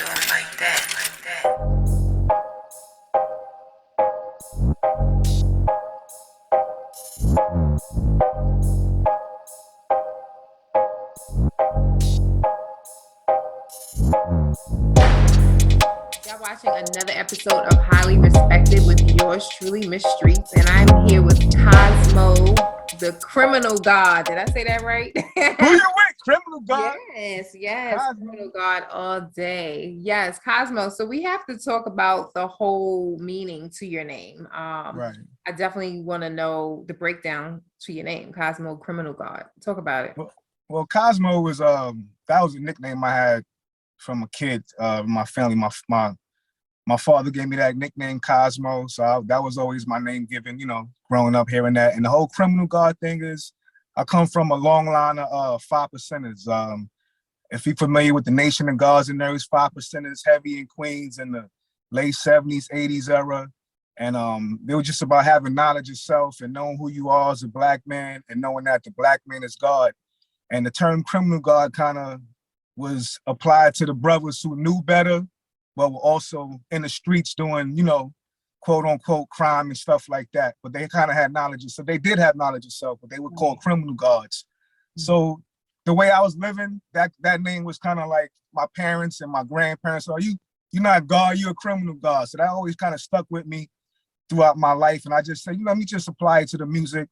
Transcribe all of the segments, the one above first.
Y'all watching another episode of Highly Respected with yours truly, Miss Streetz, and I'm here with Cosmo, the criminal god. Did I say that right? Who you with? Criminal god? Yes, Cosmo. criminal god all day. Yes, Cosmo. So we have to talk about the whole meaning to your name. Right. I definitely want to know the breakdown to your name, Cosmo, criminal god. Talk about it. Well, Cosmo was that was a nickname I had from a kid. My family, my father gave me that nickname Cosmo, so that was always my name given. Growing up hearing that. And the whole criminal god thing is, I come from a long line of 5%ers. If you're familiar with the Nation of Gods and Nerds, 5%ers heavy in Queens in the late 70s, 80s era. And it was just about having knowledge of self and knowing who you are as a black man and knowing that the black man is God. And the term criminal god kind of was applied to the brothers who knew better, but were also in the streets doing, quote unquote crime and stuff like that. But they kind of had knowledge of self. They did have knowledge of self, but they were called criminal gods. So the way I was living, that name was kind of like my parents and my grandparents. You're not God, you're a criminal god. So that always kind of stuck with me throughout my life. And I just said, let me just apply it to the music.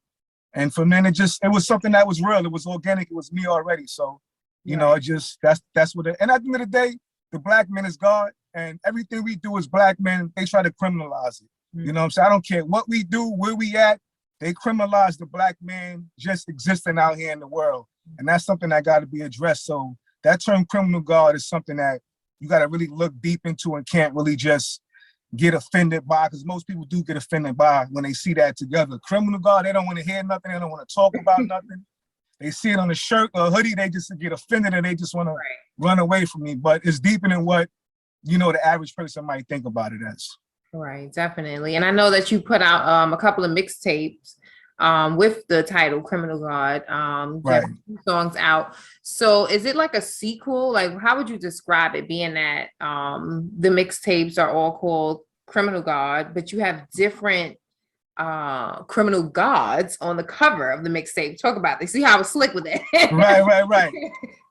And from then it was something that was real. It was organic. It was me already. So, that's what it, and at the end of the day, the black man is God, and everything we do as black men, they try to criminalize it. You know what I'm saying? I don't care what we do, where we at, they criminalize the black man just existing out here in the world. And that's something that got to be addressed. So that term criminal god is something that you got to really look deep into and can't really just get offended by, because most people do get offended by when they see that together. Criminal god, they don't want to hear nothing. They don't want to talk about nothing. They see it on a shirt or a hoodie, they just get offended and they just want to run away from me. But it's deeper than what, the average person might think about it as. Right, definitely. And I know that you put out a couple of mixtapes with the title Criminal God. Right. 2 songs out. So is it like a sequel? Like, how would you describe it, being that the mixtapes are all called Criminal God, but you have different criminal gods on the cover of the mixtape? Talk about this. See how I was slick with it. Right.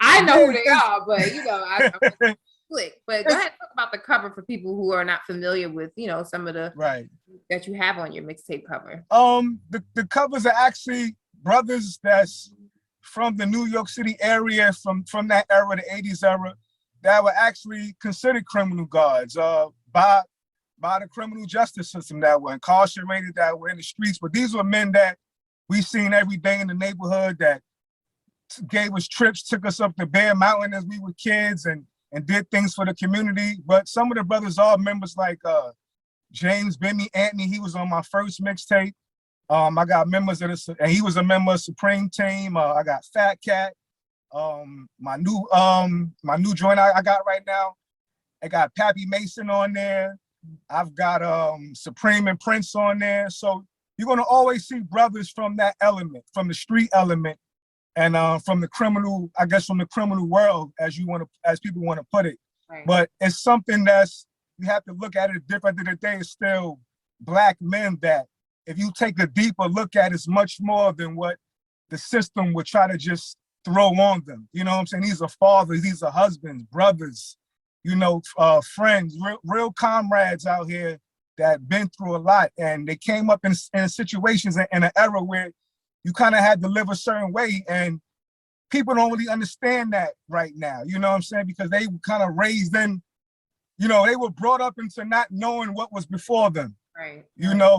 I know who they are, but I'm slick. But go ahead and talk about the cover for people who are not familiar with, some of the that you have on your mixtape cover. The covers are actually brothers that's from the New York City area, from that era, the 80s era, that were actually considered criminal gods by the criminal justice system, that were incarcerated, that were in the streets. But these were men that we seen every day in the neighborhood, that gave us trips, took us up to Bear Mountain as we were kids, and did things for the community. But some of the brothers are members like James Benny Anthony. He was on my first mixtape. I got members of this, and he was a member of Supreme Team. I got Fat Cat. My new joint I got right now, I got Pappy Mason on there. I've got Supreme and Prince on there. So you're gonna always see brothers from that element, from the street element, and from the criminal, I guess from the criminal world, as people want to put it. Right. But it's something you have to look at it different. At the end of the day, it's still black men that, if you take a deeper look at, it's much more than what the system would try to just throw on them. You know what I'm saying? These are fathers, these are husbands, brothers, friends, real comrades out here that been through a lot, and they came up in situations in an era where you kind of had to live a certain way, and people don't really understand that right now, you know what I'm saying? Because they were kind of raised in, they were brought up into not knowing what was before them. Right.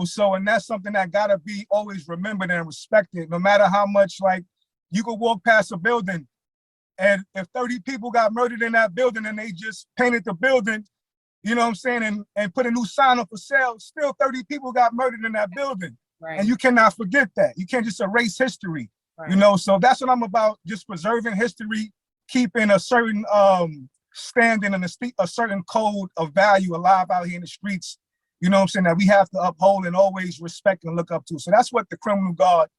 So, and that's something that gotta be always remembered and respected, no matter how much, like, you could walk past a building, and if 30 people got murdered in that building and they just painted the building, you know what I'm saying, and put a new sign up for sale, still 30 people got murdered in that building. Right. And you cannot forget that. You can't just erase history, so that's what I'm about, just preserving history, keeping a certain standing and a certain code of value alive out here in the streets, you know what I'm saying, that we have to uphold and always respect and look up to. So that's what the Criminal God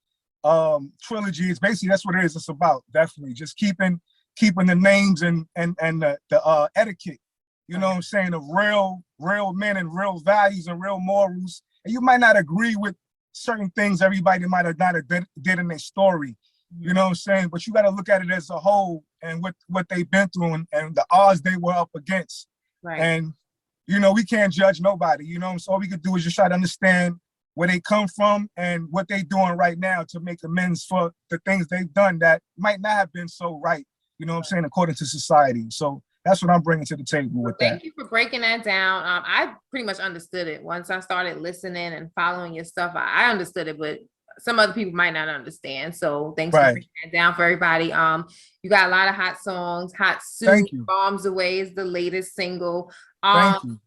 trilogy is. Basically, that's what it is. It's about, definitely, just keeping the names and the etiquette you know what I'm saying, of real men and real values and real morals. And you might not agree with certain things everybody might have not have did in their story, you know what I'm saying? But you got to look at it as a whole and what they've been through and the odds they were up against. Right. And, you know, we can't judge nobody, you know, so all we could do is just try to understand where they come from and what they're doing right now to make amends for the things they've done that might not have been so right, you know what I'm saying, according to society. So that's what I'm bringing to the table with that. Thank you for breaking that down. I pretty much understood it once I started listening and following your stuff. I understood it, but some other people might not understand. So thanks for breaking that down for everybody. You got a lot of hot songs. Hot Soup, Bombs Away is the latest single. Thank you.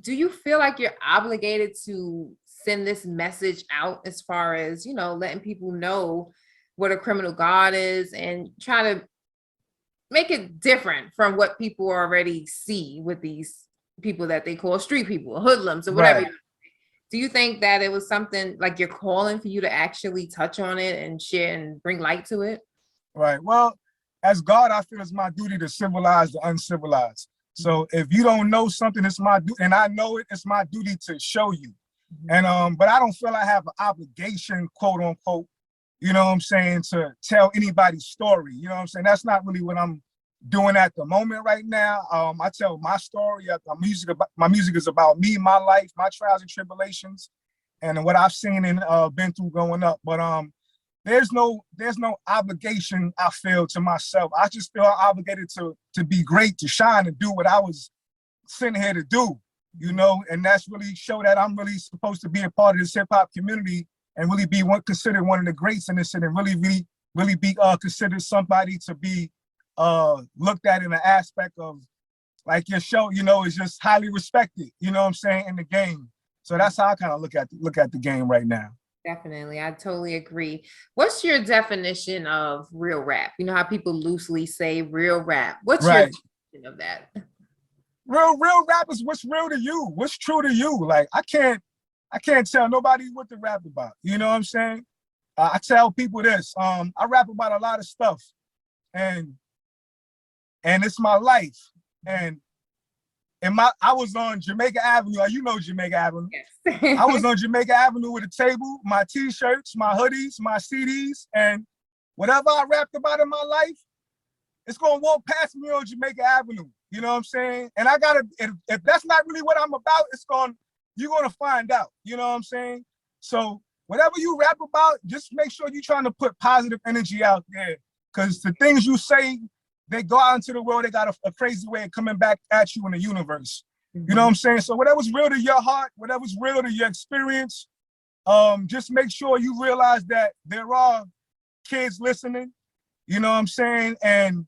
Do you feel like you're obligated to send this message out as far as, you know, letting people know what a criminal God is and try to make it different from what people already see with these people that they call street people, hoodlums or whatever. Right. Do you think that it was something like you're calling for you to actually touch on it and share and bring light to it? Right. Well, as God, I feel it's my duty to civilize the uncivilized. So if you don't know something, it's my duty, and I know it, it's my duty to show you. And but I don't feel I have an obligation, quote unquote, you know what I'm saying, to tell anybody's story. You know what I'm saying? That's not really what I'm doing at the moment right now. I tell my story. My music is about me, my life, my trials and tribulations, and what I've seen and been through growing up. But there's no obligation I feel to myself. I just feel obligated to be great, to shine, and do what I was sent here to do. You know, and that's really show that I'm really supposed to be a part of this hip hop community and really be considered one of the greats in this city, and really be considered somebody to be looked at in an aspect of like your show, you know, is just highly respected, you know what I'm saying, in the game. So that's how I kind of look at the game right now. Definitely. I totally agree. What's your definition of real rap? You know how people loosely say real rap. What's your definition of that? Real rap is what's real to you, what's true to you. Like I can't tell nobody what to rap about. You know what I'm saying? I tell people this. I rap about a lot of stuff, and it's my life. And I was on Jamaica Avenue. You know Jamaica Avenue. Yes. I was on Jamaica Avenue with a table, my T-shirts, my hoodies, my CDs, and whatever I rapped about in my life, it's gonna walk past me on Jamaica Avenue. You know what I'm saying? And I gotta, if that's not really what I'm about, you're gonna find out. You know what I'm saying? So whatever you rap about, just make sure you're trying to put positive energy out there. Because the things you say, they go out into the world, they got a crazy way of coming back at you in the universe. You know what I'm saying? So whatever's real to your heart, whatever's real to your experience, just make sure you realize that there are kids listening, you know what I'm saying? And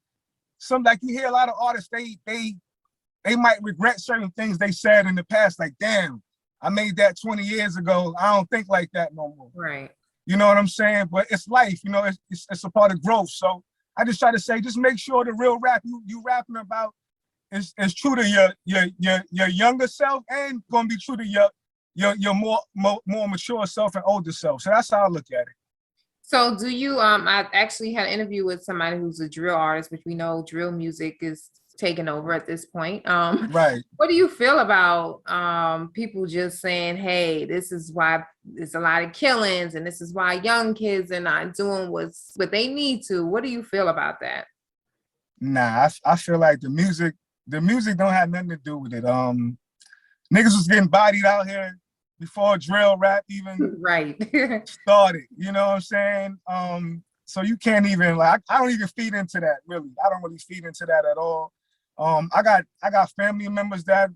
like you hear a lot of artists, they might regret certain things they said in the past, like, damn, I made that 20 years ago. I don't think like that no more. Right. You know what I'm saying? But it's life, you know, it's a part of growth. So I just try to say, just make sure the real rap you rapping about is true to your younger self and gonna be true to your more mature self and older self. So that's how I look at it. So do you, I actually had an interview with somebody who's a drill artist, which we know drill music is taking over at this point. Right. What do you feel about people just saying, hey, this is why there's a lot of killings and this is why young kids are not doing what they need to? What do you feel about that? Nah, I feel like the music don't have nothing to do with it. Niggas was getting bodied out here before drill rap even started, you know what I'm saying? So you can't even, like, I don't even feed into that, really. I don't really feed into that at all. I got family members that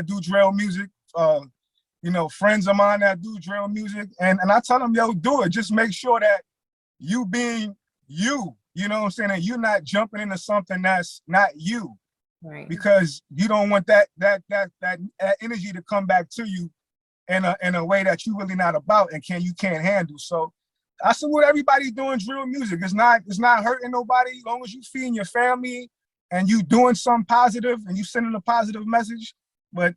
do drill music, you know, friends of mine that do drill music, and I tell them, yo, do it. Just make sure that you being you know what I'm saying, and you're not jumping into something that's not you. Right. Because you don't want that energy to come back to you in a way that you really not about and you can't handle. So I salute everybody doing drill music. It's not hurting nobody as long as you feeding your family and you doing something positive and you sending a positive message. But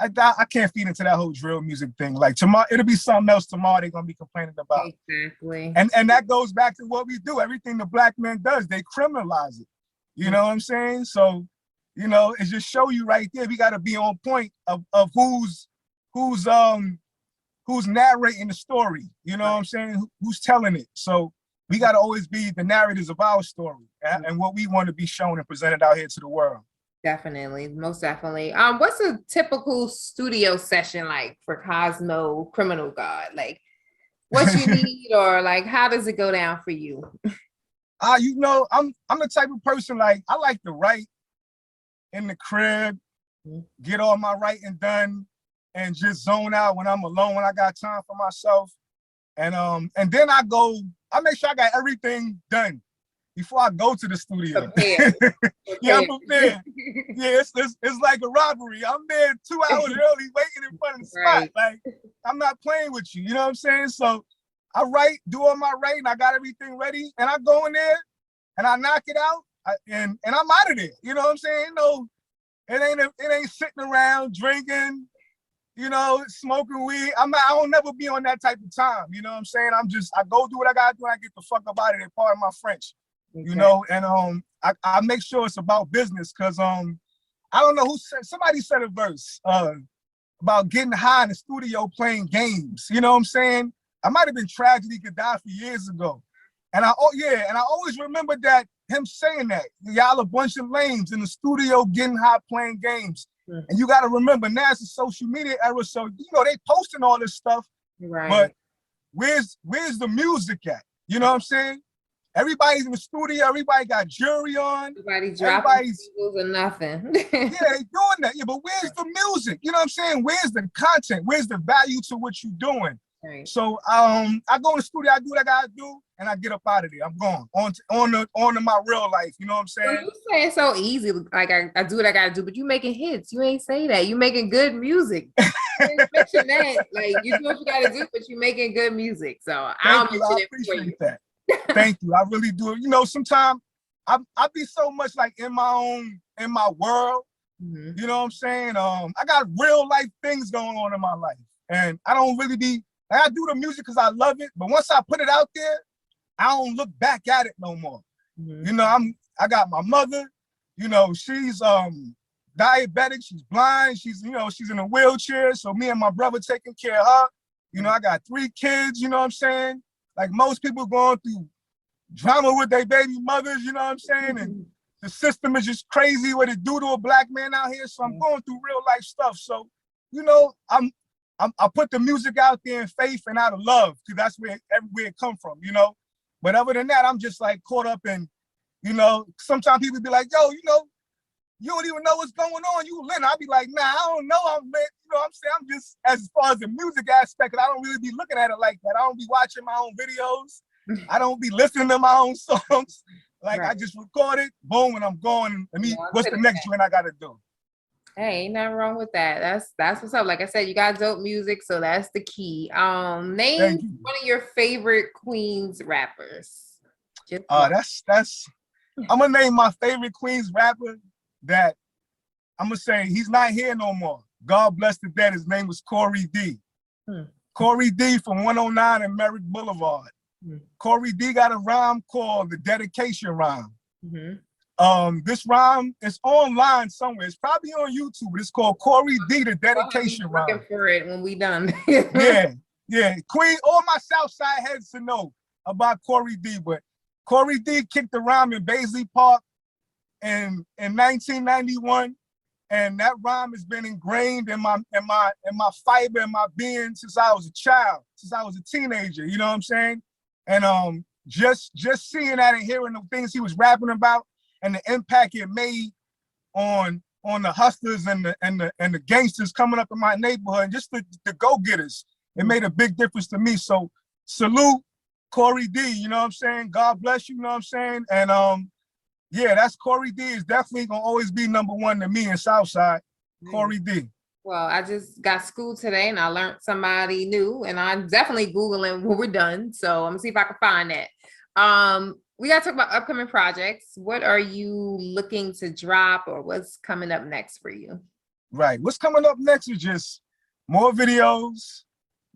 I can't feed into that whole drill music thing. Like tomorrow, it'll be something else tomorrow they're gonna be complaining about. Exactly. And that goes back to what we do. Everything the black man does, they criminalize it. You know what I'm saying? So You know, it just show you right there. We got to be on point of who's narrating the story. You know what I'm saying? Who's telling it? So we got to always be the narrators of our story and what we want to be shown and presented out here to the world. Definitely, most definitely. What's a typical studio session like for Cosmo Criminal God? Like, what you need, or like, how does it go down for you? You know, I'm the type of person, like, I like to write in the crib, get all my writing done, and just zone out when I'm alone, when I got time for myself. And then I make sure I got everything done before I go to the studio. Yeah, I'm prepared. Yeah, it's like a robbery. I'm there 2 hours early waiting in front of the spot. Like, I'm not playing with you, you know what I'm saying? So I write, do all my writing, I got everything ready, and I go in there and I knock it out, and I'm out of there. You know what I'm saying? No, it ain't sitting around drinking, you know, smoking weed. I don't never be on that type of time. You know what I'm saying? I go do what I gotta do and I get the fuck up out of there, pardon my French. Okay. You know, and I make sure it's about business, because I don't know who said, somebody said a verse about getting high in the studio playing games. You know what I'm saying? I might have been Tragedy Gaddafi years ago. And I always remember that, him saying that. Y'all a bunch of lames in the studio getting high playing games. And you got to remember, now it's a social media era, so you know they posting all this stuff, right? But where's the music at? You know what I'm saying? Everybody's in the studio. Everybody got jewelry on. Everybody's or nothing. Yeah, they doing that. Yeah, but where's the music? You know what I'm saying? Where's the content? Where's the value to what you're doing? Right. So I go in the studio, I do what I gotta do, and I get up out of there. I'm gone on to my real life. You know what I'm saying? Well, you say it's so easy. Like I do what I gotta do, but you making hits. You ain't say that. You making good music. You ain't mention that. Like, you do what you gotta do, but you making good music. So I'll mention it for you. That. Thank you. I really do. You know, sometimes I be so much like in my world. Mm-hmm. You know what I'm saying? I got real life things going on in my life, and I don't really be. I do the music because I love it, but once I put it out there, I don't look back at it no more. Mm-hmm. You know, I got my mother, you know, she's diabetic, she's blind, she's in a wheelchair. So me and my brother taking care of her. You know, I got 3 kids, you know what I'm saying? Like most people going through drama with their baby mothers, you know what I'm saying? And the system is just crazy what it do to a black man out here. So I'm going through real life stuff. So, you know, I put the music out there in faith and out of love, because that's where everywhere it come from, you know? But other than that, I'm just like caught up in, you know, sometimes people be like, yo, you know, you don't even know what's going on. You lit. I'll be like, nah, I don't know. I'm lit. You know what I'm saying? I'm just, as far as the music aspect, I don't really be looking at it like that. I don't be watching my own videos. I don't be listening to my own songs. Like, right. I just record it, boom, and I'm going. What's the next joint I got to do? Hey, ain't nothing wrong with that. That's what's up. Like I said, you got dope music, so that's the key. Name one of your favorite Queens rappers. That's I'm gonna name my favorite Queens rapper that I'm gonna say he's not here no more. God bless the dead. His name was Corey D. Corey D from 109 and Merrick Boulevard. Corey D got a rhyme called the Dedication Rhyme. This rhyme is online somewhere. It's probably on YouTube, but it's called Corey D, the Dedication Rhyme. Looking for it when we done. Yeah. Queen, all my Southside heads to know about Corey D, but Corey D kicked the rhyme in Baisley Park in 1991, and that rhyme has been ingrained in my fiber and my being since I was a child, since I was a teenager. You know what I'm saying? And just seeing that and hearing the things he was rapping about, and the impact it made on the hustlers and the gangsters coming up in my neighborhood, and just the go-getters. It made a big difference to me. So salute Corey D, you know what I'm saying? God bless you, you know what I'm saying? And yeah, that's Corey D is definitely gonna always be #1 to me in Southside. Corey D. Well, I just got school today and I learned somebody new, and I'm definitely Googling when we're done. So I'm gonna see if I can find that. We got to talk about upcoming projects. What are you looking to drop, or what's coming up next for you? Right. What's coming up next is just more videos,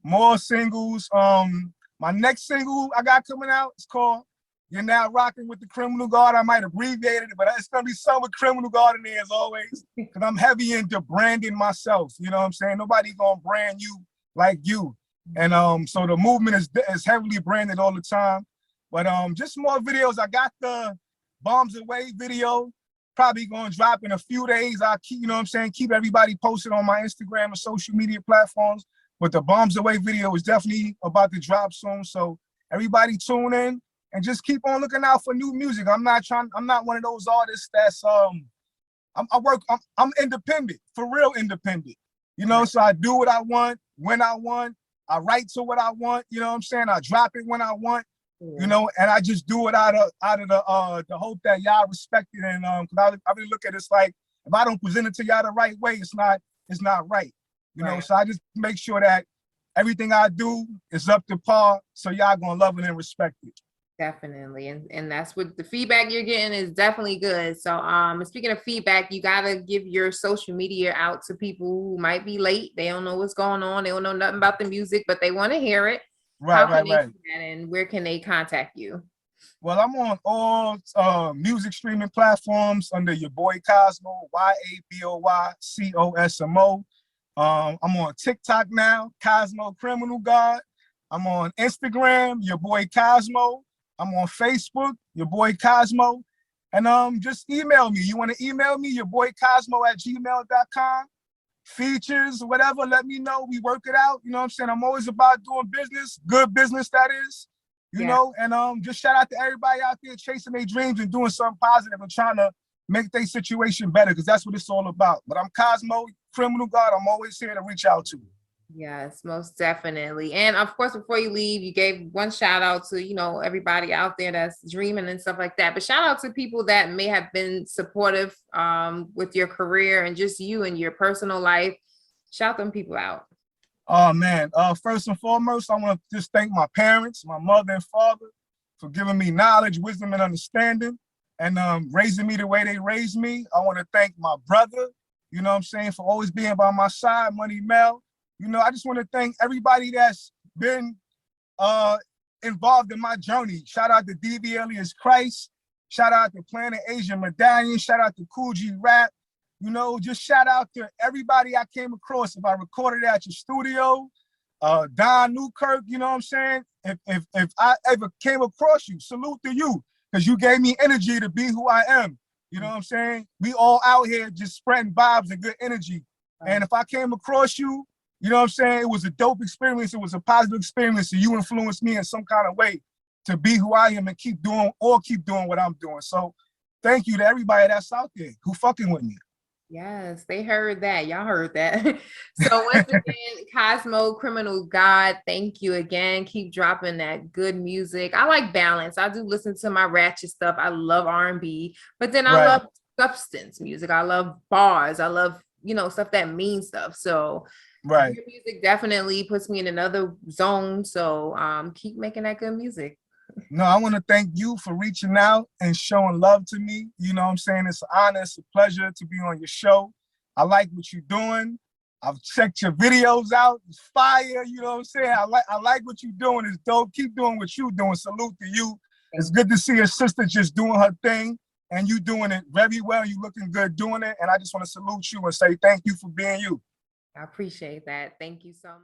more singles. My next single I got coming out is called You're now rocking with the Criminal Guard. I might abbreviate it, but it's gonna be some with Criminal Guard in there as always. Because I'm heavy into branding myself. You know what I'm saying? Nobody gonna brand you like you. And so the movement is heavily branded all the time. But just more videos. I got the Bombs Away video, probably gonna drop in a few days. I'll keep, you know what I'm saying, keep everybody posted on my Instagram and social media platforms. But the Bombs Away video is definitely about to drop soon. So everybody tune in and just keep on looking out for new music. I'm not one of those artists that's I'm independent, for real independent. You know, so I do what I want, when I want, I write to what I want, you know what I'm saying? I drop it when I want, you know, and I just do it out of the hope that y'all respect it. And cause I really look at it, it's like, if I don't present it to y'all the right way, it's not right. You know, so I just make sure that everything I do is up to par, so y'all gonna love it and respect it. Definitely. And that's what the feedback you're getting is definitely good. So speaking of feedback, you gotta give your social media out to people who might be late. They don't know what's going on. They don't know nothing about the music, but they want to hear it. How can they do that, and where can they contact you? Well, I'm on all music streaming platforms under your boy Cosmo, YABOYCOSMO. I'm on TikTok now, Cosmo Criminal Guard. I'm on Instagram, your boy Cosmo. I'm on Facebook, your boy Cosmo. And just email me. You want to email me, your boy Cosmo@gmail.com. Features, whatever, let me know. We work it out. You know what I'm saying? I'm always about doing business, good business that is. You know, and just shout out to everybody out there chasing their dreams and doing something positive and trying to make their situation better, because that's what it's all about. But I'm Cosmo, Criminal Guard. I'm always here to reach out to you. Yes, most definitely. And of course, before you leave, you gave one shout out to, you know, everybody out there that's dreaming and stuff like that. But shout out to people that may have been supportive with your career and just you and your personal life. Shout them people out. Oh man, first and foremost, I want to just thank my parents, my mother and father, for giving me knowledge, wisdom, and understanding, and raising me the way they raised me. I want to thank my brother, you know what I'm saying, for always being by my side, Money Mel. You know, I just want to thank everybody that's been involved in my journey. Shout out to DV Alias Christ. Shout out to Planet Asian Medallion. Shout out to Cool G Rap. You know, just shout out to everybody I came across. If I recorded at your studio, Don Newkirk, you know what I'm saying? If I ever came across you, salute to you, because you gave me energy to be who I am. You know what I'm saying? We all out here just spreading vibes and good energy. And if I came across you, you know what I'm saying? It was a dope experience. It was a positive experience. So you influenced me in some kind of way to be who I am and keep doing what I'm doing. So thank you to everybody that's out there who fucking with me. Yes, they heard that. Y'all heard that. So once again, Cosmo Criminal God, thank you again. Keep dropping that good music. I like balance. I do listen to my ratchet stuff. I love R&B, but then I love substance music. I love bars. I love, you know, stuff that means stuff. So your music definitely puts me in another zone. So keep making that good music. No, I want to thank you for reaching out and showing love to me. You know what I'm saying? It's an honor, it's a pleasure to be on your show. I like what you're doing. I've checked your videos out. It's fire, you know what I'm saying? I like what you're doing. It's dope. Keep doing what you're doing. Salute to you. It's good to see a sister just doing her thing and you doing it very well. You looking good doing it. And I just want to salute you and say thank you for being you. I appreciate that. Thank you so much.